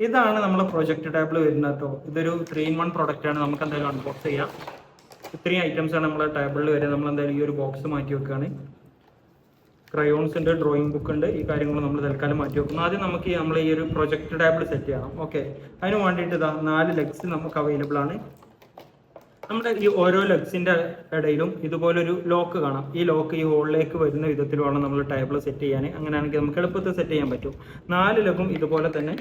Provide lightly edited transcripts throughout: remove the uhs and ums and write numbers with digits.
ഇതാണ് നമ്മളെ project table വരുന്നത് കേട്ടോ. ഇതൊരു 3-in-1 പ്രൊഡക്റ്റ് ആണ്. നമുക്ക് എന്തായാലും അൺബോക്സ് ചെയ്യാം. ഇത്രയും ഐറ്റംസ് ആണ് നമ്മളെ ടേബിളിൽ വരെ. നമ്മൾ എന്തായാലും ഈ ഒരു ബോക്സ് മാറ്റി വെക്കുകയാണ്. ക്രയോൺസ് ഉണ്ട്, ഡ്രോയിങ് ബുക്ക് ഉണ്ട്, ഈ കാര്യങ്ങൾ നമ്മൾ തൽക്കാലം മാറ്റി വെക്കുന്നു. ആദ്യം നമുക്ക് നമ്മൾ ഈ ഒരു പ്രൊജക്ട് ടാബിൾ സെറ്റ് ചെയ്യണം. ഓക്കെ, അതിന് വേണ്ടിയിട്ട് ഇതാ 4 ലെഗ്സ് നമുക്ക് അവൈലബിൾ ആണ്. നമ്മുടെ ഈ ഓരോ ലെഗ്സിന്റെ ഇടയിലും ഇതുപോലൊരു ലോക്ക് കാണാം. ഈ ലോക്ക് ഈ ഹോളിലേക്ക് വരുന്ന വിധത്തിൽ വേണം നമ്മൾ ടേബിൾ സെറ്റ് ചെയ്യാൻ. അങ്ങനെയാണെങ്കിൽ നമുക്ക് എളുപ്പത്തിൽ സെറ്റ് ചെയ്യാൻ പറ്റും. 4 ലെഗും ഇതുപോലെ തന്നെ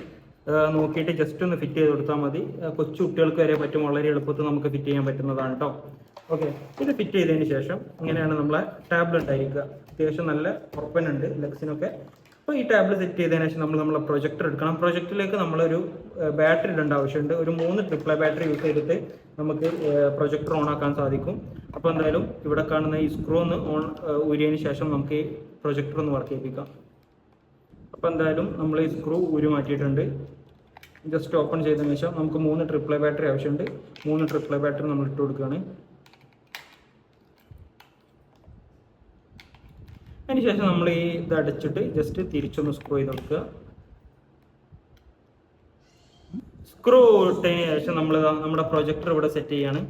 നോക്കിയിട്ട് ജസ്റ്റ് ഒന്ന് ഫിറ്റ് ചെയ്ത് കൊടുത്താൽ മതി. കൊച്ചു കുട്ടികൾക്ക് വരെ പറ്റും, വളരെ എളുപ്പത്തിൽ നമുക്ക് ഫിറ്റ് ചെയ്യാൻ പറ്റുന്നതാണ് കേട്ടോ. ഓക്കെ, ഇത് ഫിറ്റ് ചെയ്തതിന് ശേഷം ഇങ്ങനെയാണ് നമ്മളെ ടേബിൾ ഉണ്ടായിരിക്കുക. അത്യാവശ്യം നല്ല ഉറപ്പനുണ്ട് ലെഗ്സിനൊക്കെ. അപ്പോൾ ഈ ടേബിൾ സെറ്റ് ചെയ്തതിനു ശേഷം നമ്മളെ പ്രൊജക്ടർ എടുക്കണം. പ്രൊജക്ടറിലേക്ക് നമ്മളൊരു ബാറ്ററി ഇടേണ്ട ആവശ്യമുണ്ട്. ഒരു 3 ട്രിപ്പിൾ ബാറ്ററി യൂസ് ചെയ്തിട്ട് നമുക്ക് പ്രൊജക്ടർ ഓൺ ആക്കാൻ സാധിക്കും. അപ്പോൾ എന്തായാലും ഇവിടെ കാണുന്ന ഈ സ്ക്രൂ ഒന്ന് ഊരിയതിന് ശേഷം നമുക്ക് ഈ പ്രൊജക്ടർ ഒന്ന് വർക്ക് ചെയ്യിപ്പിക്കാം. അപ്പോൾ എന്തായാലും നമ്മൾ ഈ സ്ക്രൂ ഊരി മാറ്റിയിട്ടുണ്ട്. ജസ്റ്റ് ഓപ്പൺ ചെയ്തതിന് ശേഷം നമുക്ക് 3 ട്രിപ്പിൾ ബാറ്ററി ആവശ്യമുണ്ട്. 3 ട്രിപ്പിൾ ബാറ്ററി നമ്മൾ ഇട്ട് കൊടുക്കുകയാണ്. അതിനുശേഷം നമ്മൾ ഈ ഇത് അടച്ചിട്ട് ജസ്റ്റ് തിരിച്ചൊന്ന് സ്ക്രൂ ചെയ്ത് കൊടുക്കുക. സ്ക്രൂ ഇട്ടതിന് ശേഷം നമ്മൾ നമ്മുടെ പ്രൊജക്ടർ ഇവിടെ സെറ്റ് ചെയ്യാണ്.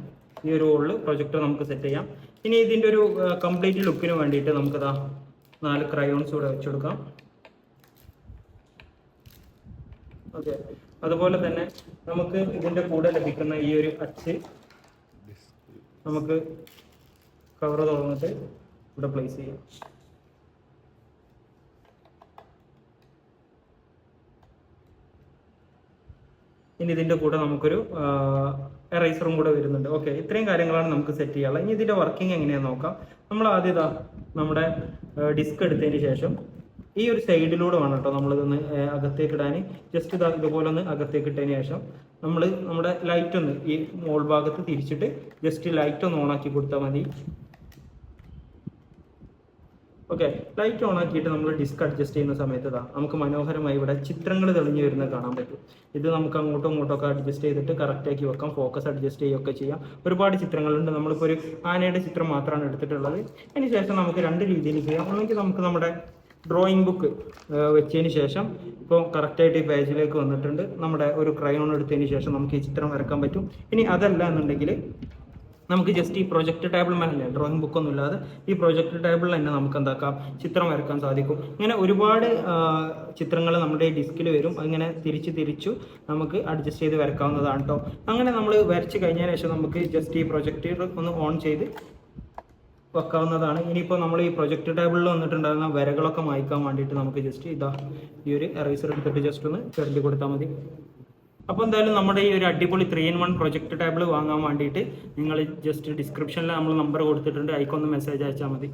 ഈ ഒരു ഹോളിൽ പ്രൊജക്ടർ നമുക്ക് സെറ്റ് ചെയ്യാം. ഇനി ഇതിൻ്റെ ഒരു കംപ്ലീറ്റ് ലുക്കിന് വേണ്ടിയിട്ട് നമുക്കിതാ 4 ക്രയോൺസ് ഇവിടെ വെച്ചെടുക്കാം. ഓക്കെ, അതുപോലെ തന്നെ നമുക്ക് ഇതിൻ്റെ കൂടെ ലഭിക്കുന്ന ഈ ഒരു അച്ച് നമുക്ക് കവർ തുറന്നിട്ട് ഇവിടെ പ്ലേസ് ചെയ്യാം. ഇനി ഇതിൻ്റെ കൂടെ നമുക്കൊരു എറൈസറും കൂടെ വരുന്നുണ്ട്. ഓക്കെ, ഇത്രയും കാര്യങ്ങളാണ് നമുക്ക് സെറ്റ് ചെയ്യാനുള്ളത്. ഇനി ഇതിൻ്റെ വർക്കിംഗ് എങ്ങനെയാണെന്ന് നോക്കാം. നമ്മൾ ആദ്യം നമ്മുടെ ഡിസ്ക് എടുത്തതിന് ശേഷം ഈ ഒരു സൈഡിലൂടെ വേണം കേട്ടോ നമ്മളിതൊന്ന് അകത്തേക്ക് ഇടാൻ. ജസ്റ്റ് ഇതുപോലെ ഒന്ന് അകത്തേക്ക് ഇട്ടതിന് ശേഷം നമ്മൾ നമ്മുടെ ലൈറ്റ് ഒന്ന് ഈ മോൾ ഭാഗത്ത് തിരിച്ചിട്ട് ജസ്റ്റ് ലൈറ്റ് ഒന്ന് ഓണാക്കി കൊടുത്താൽ മതി. ഓക്കെ, ലൈറ്റ് ഓൺ ആക്കിയിട്ട് നമ്മൾ ഡിസ്ക് അഡ്ജസ്റ്റ് ചെയ്യുന്ന സമയത്ത് നമുക്ക് മനോഹരമായി ഇവിടെ ചിത്രങ്ങൾ തെളിഞ്ഞു വരുന്നത് കാണാൻ പറ്റും. ഇത് നമുക്ക് അങ്ങോട്ടും ഇങ്ങോട്ടും ഒക്കെ അഡ്ജസ്റ്റ് ചെയ്തിട്ട് കറക്റ്റാക്കി വെക്കാം. ഫോക്കസ് അഡ്ജസ്റ്റ് ചെയ്യുകയൊക്കെ ചെയ്യാം. ഒരുപാട് ചിത്രങ്ങളുണ്ട്. നമ്മളിപ്പോൾ ഒരു ആനയുടെ ചിത്രം മാത്രമാണ് എടുത്തിട്ടുള്ളത്. അതിന് ശേഷം നമുക്ക് 2 രീതിയിൽ ചെയ്യാം. ഒന്നെങ്കിൽ നമുക്ക് നമ്മുടെ ഡ്രോയിങ് ബുക്ക് വെച്ചതിന് ശേഷം ഇപ്പോൾ കറക്റ്റായിട്ട് ഈ പേജിലേക്ക് വന്നിട്ടുണ്ട്. നമ്മുടെ ഒരു ക്രയോൺ എടുത്തതിന് ശേഷം നമുക്ക് ഈ ചിത്രം വരക്കാൻ പറ്റും. ഇനി അതല്ല എന്നുണ്ടെങ്കിൽ നമുക്ക് ജസ്റ്റ് ഈ പ്രൊജക്ട് ടേബിൾ മേലെ ഡ്രോയിങ് ബുക്കൊന്നും ഇല്ലാതെ ഈ പ്രൊജക്ട് ടേബിളിൽ തന്നെ നമുക്ക് എന്താക്കാം, ചിത്രം വരക്കാൻ സാധിക്കും. ഇങ്ങനെ ഒരുപാട് ചിത്രങ്ങൾ നമ്മുടെ ഈ ഡിസ്കിൽ വരും. അങ്ങനെ തിരിച്ചു നമുക്ക് അഡ്ജസ്റ്റ് ചെയ്ത് വരക്കാവുന്നതാണ് കേട്ടോ. അങ്ങനെ നമ്മൾ വരച്ച് കഴിഞ്ഞതിന് ശേഷം നമുക്ക് ജസ്റ്റ് ഈ പ്രൊജക്ടർ ഒന്ന് ഓൺ ചെയ്ത് വെക്കാവുന്നതാണ്. ഇനിയിപ്പോൾ നമ്മൾ ഈ പ്രൊജക്ട് ടേബിളിൽ വന്നിട്ടുണ്ടാകുന്ന വരകളൊക്കെ മായ്ക്കാൻ വേണ്ടിയിട്ട് നമുക്ക് ജസ്റ്റ് ഈ ഒരു എറൈസർ എടുത്തിട്ട് ജസ്റ്റ് ഒന്ന് ചെറുതി കൊടുത്താൽ മതി. അപ്പോൾ എന്തായാലും നമ്മുടെ ഈ ഒരു അടിപൊളി 3-in-1 പ്രൊജക്ട് ടേബിൾ വാങ്ങാൻ വേണ്ടിയിട്ട് നിങ്ങൾ ജസ്റ്റ് ഡിസ്ക്രിപ്ഷനിൽ നമ്മൾ നമ്പർ കൊടുത്തിട്ടുണ്ട്, അതിക്കൊന്ന് മെസ്സേജ് അയച്ചാൽ മതി.